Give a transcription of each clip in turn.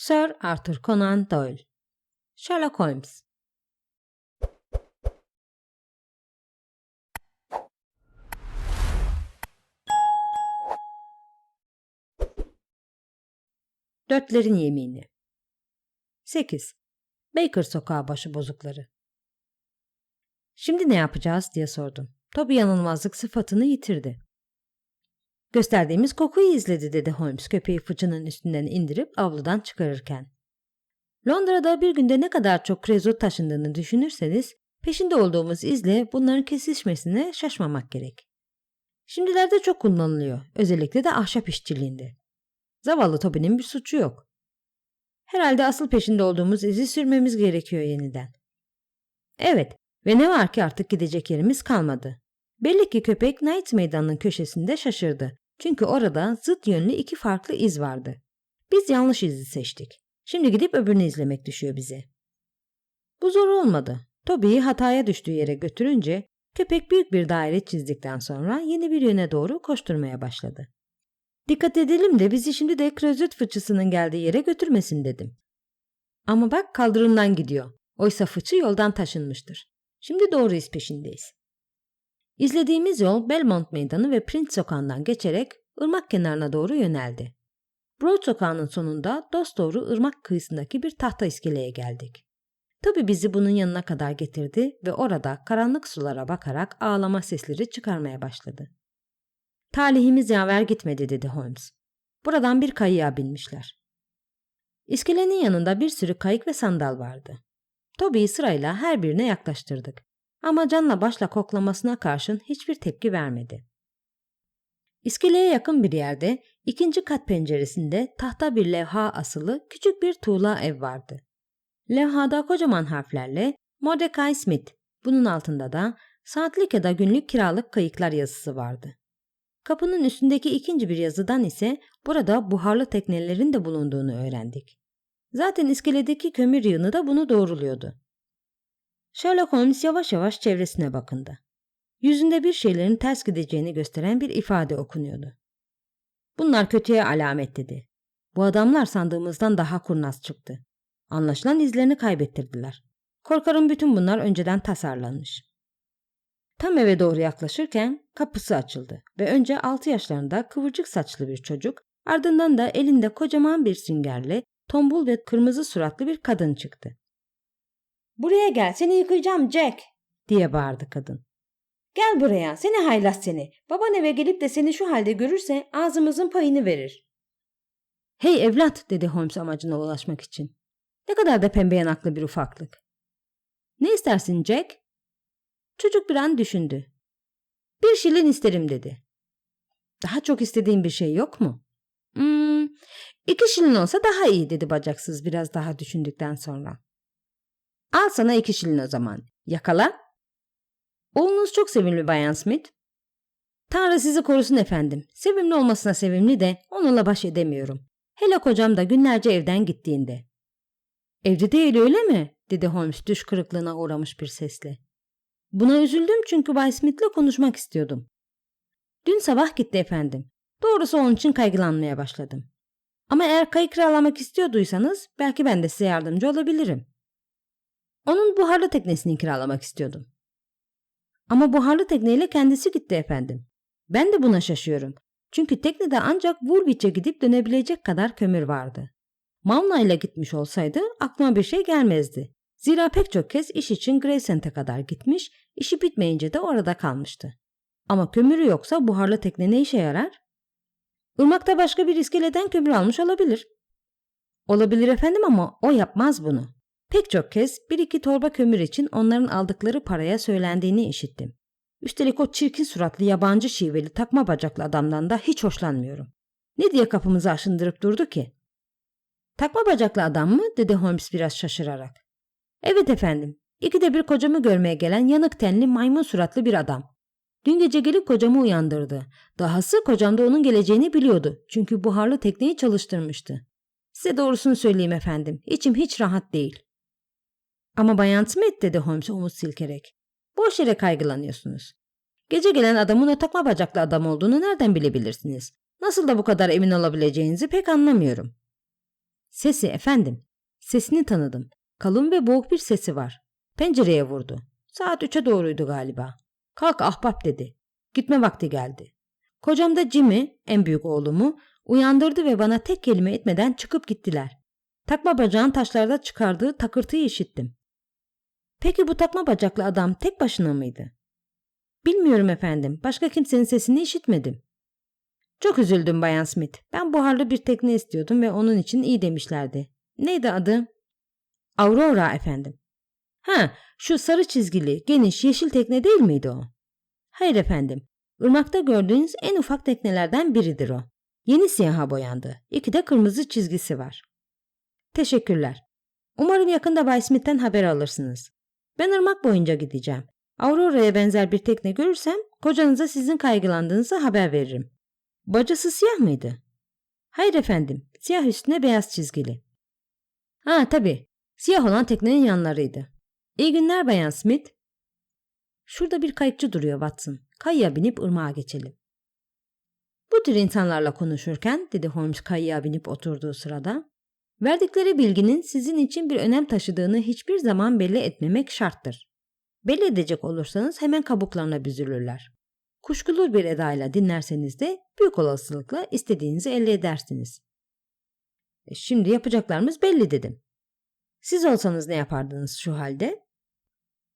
Sir Arthur Conan Doyle. Sherlock Holmes. Dörtlerin Yemini. 8. Baker Sokağı başıbozukları. Şimdi ne yapacağız diye sordum. Toby yanılmazlık sıfatını yitirdi. Gösterdiğimiz kokuyu izledi dedi Holmes köpeği fıçının üstünden indirip avludan çıkarırken. Londra'da bir günde ne kadar çok krezot taşındığını düşünürseniz peşinde olduğumuz izle bunların kesişmesine şaşmamak gerek. Şimdilerde çok kullanılıyor, özellikle de ahşap işçiliğinde. Zavallı Toby'nin bir suçu yok. Herhalde asıl peşinde olduğumuz izi sürmemiz gerekiyor yeniden. Evet ve ne var ki artık gidecek yerimiz kalmadı. Belli ki köpek Knights Meydanı'nın köşesinde şaşırdı. Çünkü orada zıt yönlü iki farklı iz vardı. Biz yanlış izi seçtik. Şimdi gidip öbürünü izlemek düşüyor bize. Bu zor olmadı. Toby'yi hataya düştüğü yere götürünce köpek büyük bir daire çizdikten sonra yeni bir yöne doğru koşturmaya başladı. Dikkat edelim de bizi şimdi de krozet fıçısının geldiği yere götürmesin dedim. Ama bak kaldırımdan gidiyor. Oysa fıçı yoldan taşınmıştır. Şimdi doğru iz peşindeyiz. İzlediğimiz yol Belmont Meydanı ve Prince Sokağı'ndan geçerek ırmak kenarına doğru yöneldi. Broad Sokağı'nın sonunda dosdoğru ırmak kıyısındaki bir tahta iskeleye geldik. Tabii bizi bunun yanına kadar getirdi ve orada karanlık sulara bakarak ağlama sesleri çıkarmaya başladı. Talihimiz yaver gitmedi dedi Holmes. Buradan bir kayığa binmişler. İskelenin yanında bir sürü kayık ve sandal vardı. Toby'yi sırayla her birine yaklaştırdık. Ama canla başla koklamasına karşın hiçbir tepki vermedi. İskeleye yakın bir yerde ikinci kat penceresinde tahta bir levha asılı küçük bir tuğla ev vardı. Levhada kocaman harflerle Mordecai Smith, bunun altında da saatlik ya da günlük kiralık kayıklar yazısı vardı. Kapının üstündeki ikinci bir yazıdan ise burada buharlı teknelerin de bulunduğunu öğrendik. Zaten iskeledeki kömür yığını da bunu doğruluyordu. Sherlock Holmes yavaş yavaş çevresine bakındı. Yüzünde bir şeylerin ters gideceğini gösteren bir ifade okunuyordu. Bunlar kötüye alamet dedi. Bu adamlar sandığımızdan daha kurnaz çıktı. Anlaşılan izlerini kaybettirdiler. Korkarım bütün bunlar önceden tasarlanmış. Tam eve doğru yaklaşırken kapısı açıldı ve önce 6 yaşlarında kıvırcık saçlı bir çocuk, ardından da elinde kocaman bir süngerle tombul ve kırmızı suratlı bir kadın çıktı. "Buraya gel, seni yıkayacağım Jack," diye bağırdı kadın. "Gel buraya, seni haylaz seni. Baban eve gelip de seni şu halde görürse ağzımızın payını verir." "Hey evlat," dedi Holmes amacına ulaşmak için. "Ne kadar da pembe yanaklı bir ufaklık." "Ne istersin Jack?" Çocuk bir an düşündü. "1 şilin isterim," dedi. "Daha çok istediğin bir şey yok mu?" 2 şilin olsa daha iyi," dedi bacaksız biraz daha düşündükten sonra. "Al sana 2 şilin o zaman. Yakala." "Oğlunuz çok sevimli Bayan Smith." "Tanrı sizi korusun efendim. Sevimli olmasına sevimli de onunla baş edemiyorum. Hele kocam da günlerce evden gittiğinde." "Evde değil öyle mi?" dedi Holmes düş kırıklığına uğramış bir sesle. "Buna üzüldüm çünkü Bay Smith'le konuşmak istiyordum." "Dün sabah gitti efendim. Doğrusu onun için kaygılanmaya başladım. Ama eğer kayık kiralamak istiyorduysanız belki ben de size yardımcı olabilirim." "Onun buharlı teknesini kiralamak istiyordum." "Ama buharlı tekneyle kendisi gitti efendim." "Ben de buna şaşıyorum. Çünkü teknede ancak Woolwich'e gidip dönebilecek kadar kömür vardı. Mauna ile gitmiş olsaydı aklıma bir şey gelmezdi. Zira pek çok kez iş için Gravesend'e kadar gitmiş, işi bitmeyince de orada kalmıştı. Ama kömürü yoksa buharlı tekne ne işe yarar?" "Irmakta başka bir iskeleden kömür almış olabilir." "Olabilir efendim ama o yapmaz bunu. Pek çok kez 1-2 torba kömür için onların aldıkları paraya söylendiğini işittim. Üstelik o çirkin suratlı yabancı şiveli takma bacaklı adamdan da hiç hoşlanmıyorum. Ne diye kapımızı aşındırıp durdu ki?" "Takma bacaklı adam mı?" dedi Holmes biraz şaşırarak. "Evet efendim. 2'de 1 kocamı görmeye gelen yanık tenli maymun suratlı bir adam. Dün gece gelip kocamı uyandırdı. Dahası kocam da onun geleceğini biliyordu. Çünkü buharlı tekneyi çalıştırmıştı. Size doğrusunu söyleyeyim efendim. İçim hiç rahat değil." "Ama Bayan Smith," dedi Holmes omuz silkerek. "Boş yere kaygılanıyorsunuz. Gece gelen adamın o takma bacaklı adam olduğunu nereden bilebilirsiniz? Nasıl da bu kadar emin olabileceğinizi pek anlamıyorum." Sesi efendim. Sesini tanıdım. Kalın ve boğuk bir sesi var. Pencereye vurdu. Saat 3'e doğruydu galiba. Kalk ahbap dedi. Gitme vakti geldi. Kocam da Jimmy, en büyük oğlumu, uyandırdı ve bana tek kelime etmeden çıkıp gittiler. Takma bacağın taşlarda çıkardığı takırtıyı işittim. Peki bu takma bacaklı adam tek başına mıydı? Bilmiyorum efendim. Başka kimsenin sesini işitmedim. Çok üzüldüm Bayan Smith. Ben buharlı bir tekne istiyordum ve onun için iyi demişlerdi. Neydi adı? Aurora efendim. Ha, şu sarı çizgili, geniş, yeşil tekne değil miydi o? Hayır efendim. Irmakta gördüğünüz en ufak teknelerden biridir o. Yeni siyaha boyandı. 2 de kırmızı çizgisi var. Teşekkürler. Umarım yakında Bay Smith'ten haber alırsınız. Ben ırmak boyunca gideceğim. Aurora'ya benzer bir tekne görürsem kocanıza sizin kaygılandığınızı haber veririm. Bacası siyah mıydı? Hayır efendim. Siyah üstüne beyaz çizgili. Ha tabii. Siyah olan teknenin yanlarıydı. İyi günler Bayan Smith. Şurada bir kayıkçı duruyor Watson. Kayığa binip ırmağa geçelim. Bu tür insanlarla konuşurken, dedi Holmes kayığa binip oturduğu sırada, verdikleri bilginin sizin için bir önem taşıdığını hiçbir zaman belli etmemek şarttır. Belli edecek olursanız hemen kabuklarına büzülürler. Kuşkulu bir edayla dinlerseniz de büyük olasılıkla istediğinizi elde edersiniz. Şimdi yapacaklarımız belli dedim. Siz olsanız ne yapardınız şu halde?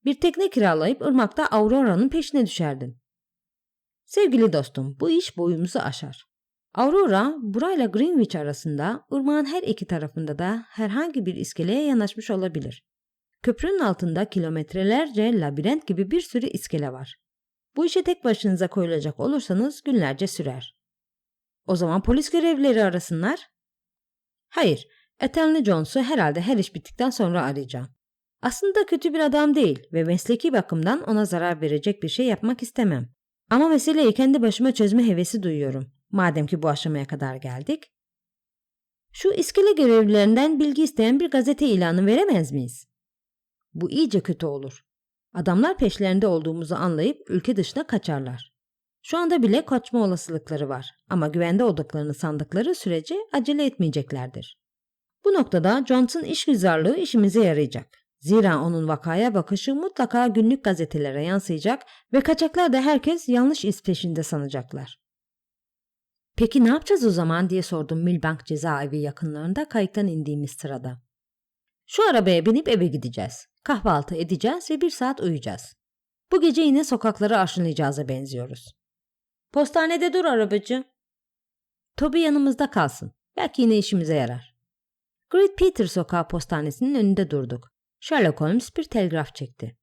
Bir tekne kiralayıp ırmakta Aurora'nın peşine düşerdim. Sevgili dostum, bu iş boyumuzu aşar. Aurora, burayla Greenwich arasında, ırmağın her iki tarafında da herhangi bir iskeleye yanaşmış olabilir. Köprünün altında kilometrelerce labirent gibi bir sürü iskele var. Bu işe tek başınıza koyulacak olursanız günlerce sürer. O zaman polis görevlileri arasınlar. Hayır, Ethelny Jones'u herhalde her iş bittikten sonra arayacağım. Aslında kötü bir adam değil ve mesleki bakımdan ona zarar verecek bir şey yapmak istemem. Ama meseleyi kendi başıma çözme hevesi duyuyorum. Madem ki bu aşamaya kadar geldik. Şu iskele görevlilerinden bilgi isteyen bir gazete ilanı veremez miyiz? Bu iyice kötü olur. Adamlar peşlerinde olduğumuzu anlayıp ülke dışına kaçarlar. Şu anda bile kaçma olasılıkları var ama güvende olduklarını sandıkları sürece acele etmeyeceklerdir. Bu noktada Jones'un işgüzarlığı işimize yarayacak. Zira onun vakaya bakışı mutlaka günlük gazetelere yansıyacak ve kaçaklar da herkes yanlış iz peşinde sanacaklar. Peki ne yapacağız o zaman diye sordum Millbank cezaevi yakınlarında kayıktan indiğimiz sırada. Şu arabaya binip eve gideceğiz. Kahvaltı edeceğiz ve 1 saat uyuyacağız. Bu gece yine sokakları arşınlayacağıza benziyoruz. Postanede dur arabacı. Toby yanımızda kalsın. Belki yine işimize yarar. Great Peter Sokağı postanesinin önünde durduk. Sherlock Holmes bir telgraf çekti.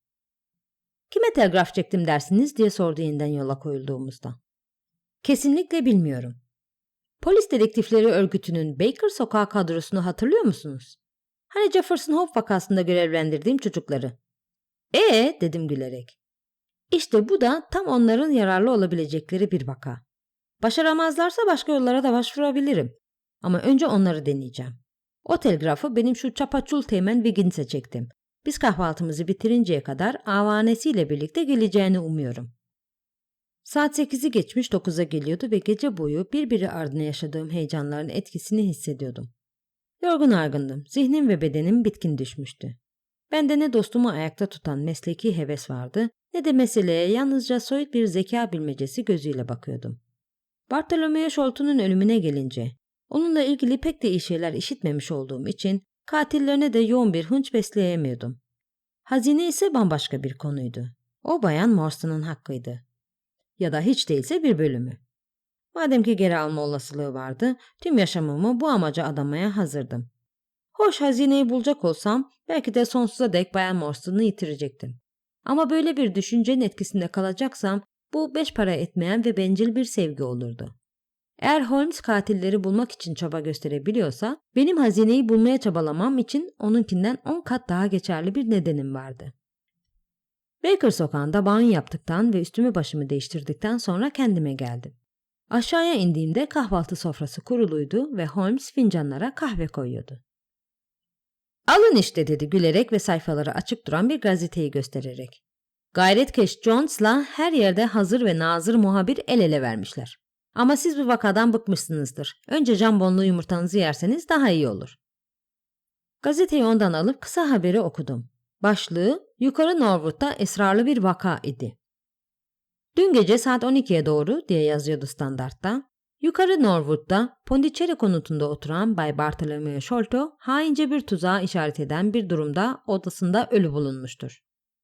Kime telgraf çektim dersiniz diye sordu yeniden yola koyulduğumuzda. Kesinlikle bilmiyorum. Polis dedektifleri örgütünün Baker Sokağı kadrosunu hatırlıyor musunuz? Hani Jefferson Hope vakasında görevlendirdiğim çocukları. Dedim gülerek. İşte bu da tam onların yararlı olabilecekleri bir vaka. Başaramazlarsa başka yollara da başvurabilirim. Ama önce onları deneyeceğim. O telgrafı benim şu çapaçul teğmen Wiggins'e çektim. Biz kahvaltımızı bitirinceye kadar avanesiyle birlikte geleceğini umuyorum. Saat 8'i geçmiş 9'a geliyordu ve gece boyu birbiri ardına yaşadığım heyecanların etkisini hissediyordum. Yorgun argındım. Zihnim ve bedenim bitkin düşmüştü. Bende ne dostumu ayakta tutan mesleki heves vardı, ne de meseleye yalnızca soyut bir zeka bilmecesi gözüyle bakıyordum. Bartholomew Sholto'nun ölümüne gelince, onunla ilgili pek de iyi şeyler işitmemiş olduğum için katillerine de yoğun bir hınç besleyemiyordum. Hazine ise bambaşka bir konuydu. O Bayan Morstan'ın hakkıydı. Ya da hiç değilse bir bölümü. Madem ki geri alma olasılığı vardı, tüm yaşamımı bu amaca adamaya hazırdım. Hoş hazineyi bulacak olsam belki de sonsuza dek Bayan Morstan'ı yitirecektim. Ama böyle bir düşüncenin etkisinde kalacaksam bu 5 para etmeyen ve bencil bir sevgi olurdu. Eğer Holmes katilleri bulmak için çaba gösterebiliyorsa benim hazineyi bulmaya çabalamam için onunkinden 10 kat daha geçerli bir nedenim vardı. Baker Sokağı'nda banyo yaptıktan ve üstümü başımı değiştirdikten sonra kendime geldim. Aşağıya indiğimde kahvaltı sofrası kuruluydu ve Holmes fincanlara kahve koyuyordu. "Alın işte," dedi gülerek ve sayfaları açık duran bir gazeteyi göstererek. "Gayretkeş Jones'la her yerde hazır ve nazır muhabir el ele vermişler. Ama siz bu vakadan bıkmışsınızdır. Önce jambonlu yumurtanızı yerseniz daha iyi olur." Gazeteyi ondan alıp kısa haberi okudum. Başlığı yukarı Norwood'da esrarlı bir vaka idi. Dün gece saat 12'ye doğru diye yazıyordu standartta. Yukarı Norwood'da Pondicherry konutunda oturan Bay Bartolomeo Sholto haince bir tuzağa işaret eden bir durumda odasında ölü bulunmuştur.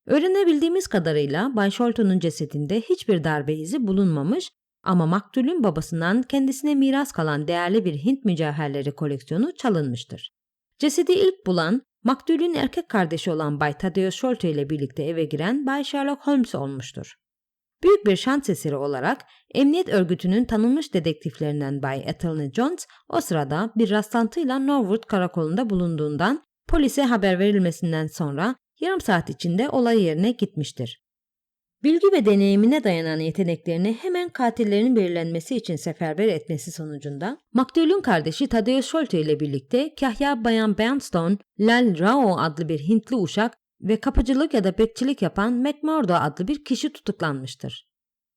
Öğrenebildiğimiz kadarıyla Bay Sholto'nun cesedinde hiçbir darbe izi bulunmamış ama maktulün babasından kendisine miras kalan değerli bir Hint mücevherleri koleksiyonu çalınmıştır. Cesedi ilk bulan, maktulün erkek kardeşi olan Bay Thaddeus Sholto ile birlikte eve giren Bay Sherlock Holmes olmuştur. Büyük bir şans eseri olarak emniyet örgütünün tanınmış dedektiflerinden Bay Athelney Jones o sırada bir rastlantıyla Norwood karakolunda bulunduğundan polise haber verilmesinden sonra yarım saat içinde olay yerine gitmiştir. Bilgi ve deneyimine dayanan yeteneklerini hemen katillerin belirlenmesi için seferber etmesi sonucunda maktulün kardeşi Thaddeus Sholto ile birlikte Kahya Bayan Bernstone, Lal Rao adlı bir Hintli uşak ve kapıcılık ya da bekçilik yapan McMurdo adlı bir kişi tutuklanmıştır.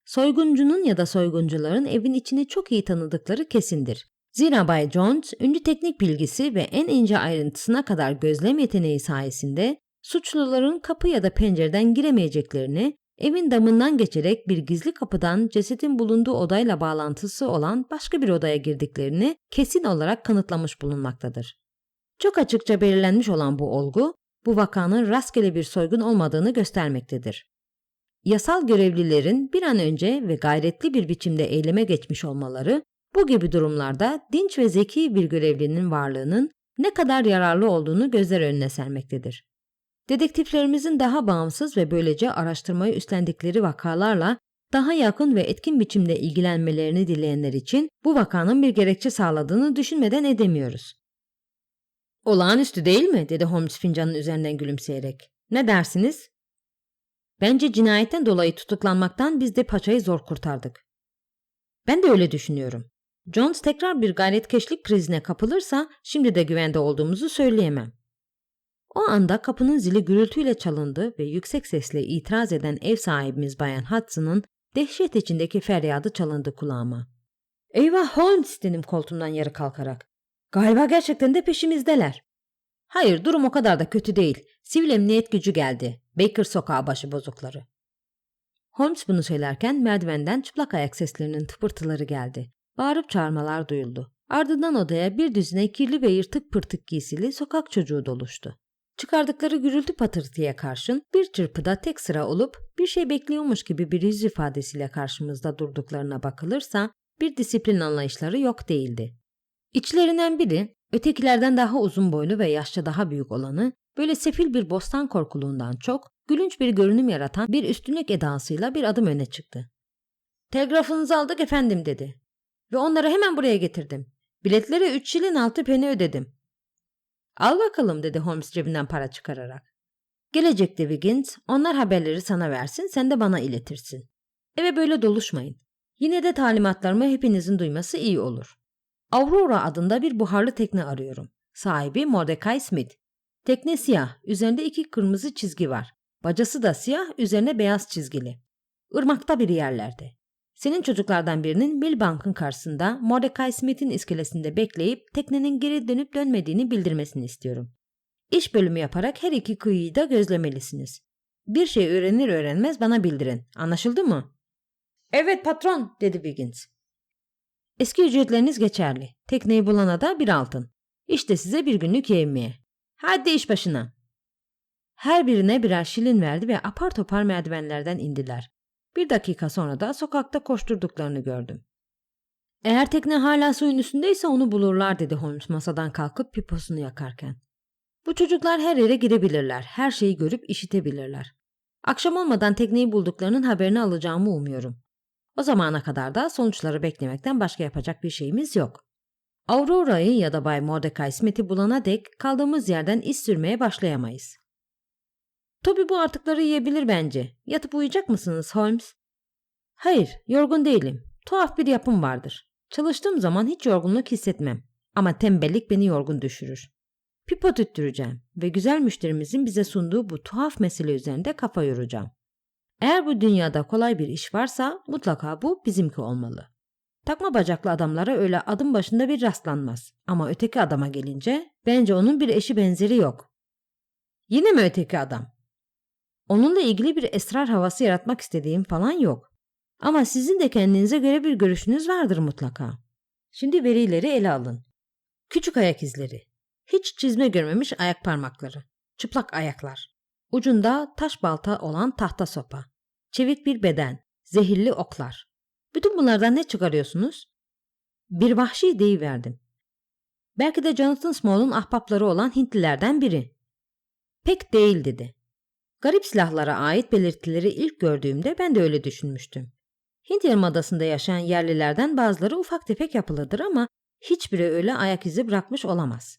Soyguncunun ya da soyguncuların evin içini çok iyi tanıdıkları kesindir. Zira Bay Jones, ünlü teknik bilgisi ve en ince ayrıntısına kadar gözlem yeteneği sayesinde suçluların kapı ya da pencereden giremeyeceklerini, evin damından geçerek bir gizli kapıdan cesedin bulunduğu odayla bağlantısı olan başka bir odaya girdiklerini kesin olarak kanıtlamış bulunmaktadır. Çok açıkça belirlenmiş olan bu olgu, bu vakanın rastgele bir soygun olmadığını göstermektedir. Yasal görevlilerin bir an önce ve gayretli bir biçimde eyleme geçmiş olmaları, bu gibi durumlarda dinç ve zeki bir görevlinin varlığının ne kadar yararlı olduğunu gözler önüne sermektedir. Dedektiflerimizin daha bağımsız ve böylece araştırmayı üstlendikleri vakalarla daha yakın ve etkin biçimde ilgilenmelerini dileyenler için bu vakanın bir gerekçe sağladığını düşünmeden edemiyoruz. "Olağanüstü değil mi?" dedi Holmes fincanın üzerinden gülümseyerek. "Ne dersiniz?" "Bence cinayetten dolayı tutuklanmaktan biz de paçayı zor kurtardık." "Ben de öyle düşünüyorum. Jones tekrar bir gayretkeşlik krizine kapılırsa şimdi de güvende olduğumuzu söyleyemem." O anda kapının zili gürültüyle çalındı ve yüksek sesle itiraz eden ev sahibimiz Bayan Hudson'ın dehşet içindeki feryadı çalındı kulağıma. "Eyvah Holmes!" dedim koltuğumdan yarı kalkarak. "Galiba gerçekten de peşimizdeler." "Hayır, durum o kadar da kötü değil. Sivil emniyet gücü geldi. Baker Sokağı başıbozukları." Holmes bunu söylerken merdivenden çıplak ayak seslerinin tıpırtıları geldi. Bağırıp çağırmalar duyuldu. Ardından odaya bir düzine kirli ve yırtık pırtık giysili sokak çocuğu doluştu. Çıkardıkları gürültü patırtıya karşın bir çırpıda tek sıra olup bir şey bekliyormuş gibi bir yüz ifadesiyle karşımızda durduklarına bakılırsa bir disiplin anlayışları yok değildi. İçlerinden biri, ötekilerden daha uzun boylu ve yaşça daha büyük olanı, böyle sefil bir bostan korkuluğundan çok gülünç bir görünüm yaratan bir üstünlük edasıyla bir adım öne çıktı. "Telgrafınızı aldık efendim," dedi. "Ve onları hemen buraya getirdim. Biletlere 3 şilin 6 peni ödedim." "Al bakalım," dedi Holmes cebinden para çıkararak. "Gelecekte Wiggins, onlar haberleri sana versin, sen de bana iletirsin. Eve böyle doluşmayın. Yine de talimatlarımı hepinizin duyması iyi olur. Aurora adında bir buharlı tekne arıyorum. Sahibi Mordecai Smith. Tekne siyah, üzerinde 2 kırmızı çizgi var. Bacası da siyah, üzerine beyaz çizgili. Irmakta bir yerlerde. Senin çocuklardan birinin Millbank'ın karşısında Mordecai Smith'in iskelesinde bekleyip teknenin geri dönüp dönmediğini bildirmesini istiyorum. İş bölümü yaparak her 2 kıyıyı da gözlemelisiniz. Bir şey öğrenir öğrenmez bana bildirin. Anlaşıldı mı?" "Evet patron," dedi Wiggins. "Eski ücretleriniz geçerli. Tekneyi bulana da 1 altın. İşte size 1 günlük yevmiye. Hadi iş başına." Her birine birer şilin verdi ve apar topar merdivenlerden indiler. 1 dakika sonra da sokakta koşturduklarını gördüm. "Eğer tekne hala suyun üstündeyse onu bulurlar," dedi Holmes masadan kalkıp piposunu yakarken. "Bu çocuklar her yere girebilirler, her şeyi görüp işitebilirler. Akşam olmadan tekneyi bulduklarının haberini alacağımı umuyorum. O zamana kadar da sonuçları beklemekten başka yapacak bir şeyimiz yok. Aurora'yı ya da Bay Mordecai Smith'i bulana dek kaldığımız yerden iz sürmeye başlayamayız." "Toby bu artıkları yiyebilir bence. Yatıp uyuyacak mısınız Holmes?" "Hayır, yorgun değilim. Tuhaf bir yapım vardır. Çalıştığım zaman hiç yorgunluk hissetmem. Ama tembellik beni yorgun düşürür. Pipo tüttüreceğim ve güzel müşterimizin bize sunduğu bu tuhaf mesele üzerinde kafa yoracağım. Eğer bu dünyada kolay bir iş varsa mutlaka bu bizimki olmalı." Takma bacaklı adamlara öyle adım başında bir rastlanmaz. Ama öteki adama gelince bence onun bir eşi benzeri yok. Yine mi öteki adam? Onunla ilgili bir esrar havası yaratmak istediğim falan yok. Ama sizin de kendinize göre bir görüşünüz vardır mutlaka. Şimdi verileri ele alın. Küçük ayak izleri. Hiç çizme görmemiş ayak parmakları. Çıplak ayaklar. Ucunda taş balta olan tahta sopa. Çevik bir beden. Zehirli oklar. Bütün bunlardan ne çıkarıyorsunuz? Bir vahşi deyiverdim. Belki de Jonathan Small'un ahbapları olan Hintlilerden biri. Pek değil dedi. Garip silahlara ait belirtileri ilk gördüğümde ben de öyle düşünmüştüm. Hint Yarımadası'nda yaşayan yerlilerden bazıları ufak tefek yapılıdır ama hiçbiri öyle ayak izi bırakmış olamaz.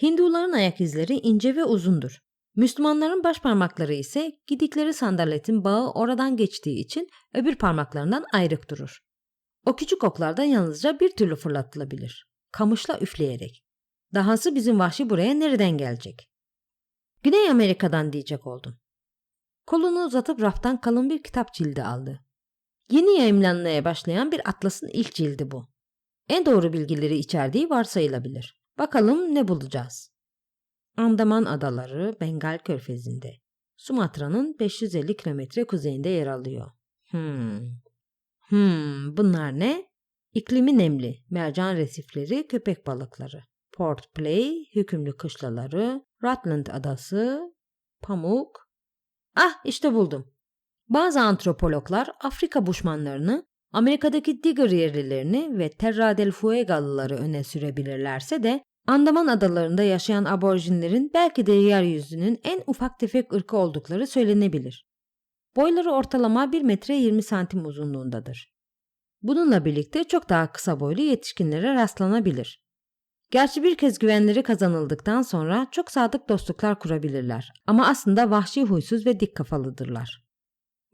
Hinduların ayak izleri ince ve uzundur. Müslümanların baş parmakları ise gidikleri sandaletin bağı oradan geçtiği için öbür parmaklarından ayrık durur. O küçük oklardan yalnızca bir türlü fırlatılabilir. Kamışla üfleyerek. Dahası bizim vahşi buraya nereden gelecek? Güney Amerika'dan diyecek oldum. Kolunu uzatıp raftan kalın bir kitap cildi aldı. Yeni yayımlanmaya başlayan bir atlasın ilk cildi bu. En doğru bilgileri içerdiği varsayılabilir. Bakalım ne bulacağız? Andaman Adaları Bengal Körfezi'nde. Sumatra'nın 550 kilometre kuzeyinde yer alıyor. Bunlar ne? İklimi nemli, mercan resifleri, köpek balıkları. Port Play, hükümlü kışlaları, Rutland Adası, pamuk. İşte buldum. Bazı antropologlar Afrika buşmanlarını, Amerika'daki Digger yerlilerini ve Terra del Fuego'lıları öne sürebilirlerse de Andaman adalarında yaşayan aborjinlerin belki de yeryüzünün en ufak tefek ırkı oldukları söylenebilir. Boyları ortalama 1 metre 20 santim uzunluğundadır. Bununla birlikte çok daha kısa boylu yetişkinlere rastlanabilir. Gerçi bir kez güvenleri kazanıldıktan sonra çok sadık dostluklar kurabilirler ama aslında vahşi huysuz ve dik kafalıdırlar.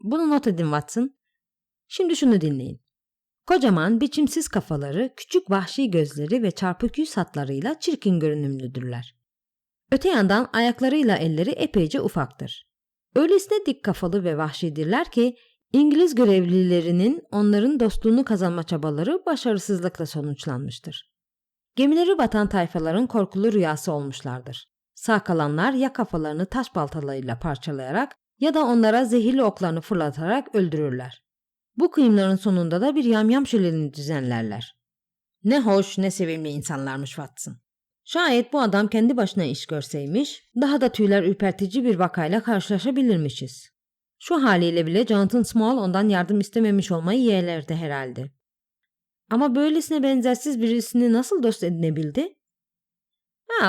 Bunu not edin Watson. Şimdi şunu dinleyin. Kocaman, biçimsiz kafaları, küçük vahşi gözleri ve çarpık yüz hatlarıyla çirkin görünümlüdürler. Öte yandan ayaklarıyla elleri epeyce ufaktır. Öylesine dik kafalı ve vahşidirler ki İngiliz görevlilerinin onların dostluğunu kazanma çabaları başarısızlıkla sonuçlanmıştır. Gemileri batan tayfaların korkulu rüyası olmuşlardır. Sağ kalanlar ya kafalarını taş baltalarıyla parçalayarak ya da onlara zehirli oklarını fırlatarak öldürürler. Bu kıyımların sonunda da bir yamyam şöleni düzenlerler. Ne hoş ne sevimli insanlarmış Watson. Şayet bu adam kendi başına iş görseymiş, daha da tüyler ürpertici bir vakayla karşılaşabilirmişiz. Şu haliyle bile Jonathan Small ondan yardım istememiş olmayı yeğlerdi herhalde. Ama böylesine benzersiz birisini nasıl dost edinebildi?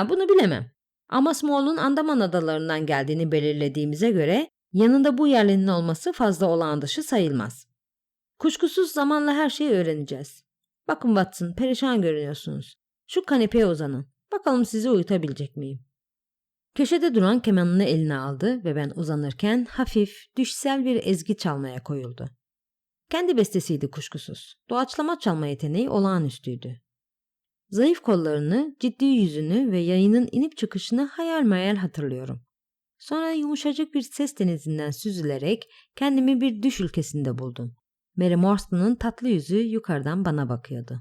Bunu bilemem. Ama Small'un Andaman adalarından geldiğini belirlediğimize göre yanında bu yerlinin olması fazla olağan dışı sayılmaz. Kuşkusuz zamanla her şeyi öğreneceğiz. Bakın Watson, perişan görünüyorsunuz. Şu kanepeye uzanın. Bakalım sizi uyutabilecek miyim? Köşede duran kemanını eline aldı ve ben uzanırken hafif, düşsel bir ezgi çalmaya koyuldu. Kendi bestesiydi kuşkusuz. Doğaçlama çalma yeteneği olağanüstüydü. Zayıf kollarını, ciddi yüzünü ve yayının inip çıkışını hayal meyal hatırlıyorum. Sonra yumuşacık bir ses denizinden süzülerek kendimi bir düş ülkesinde buldum. Mary Morstan'ın tatlı yüzü yukarıdan bana bakıyordu.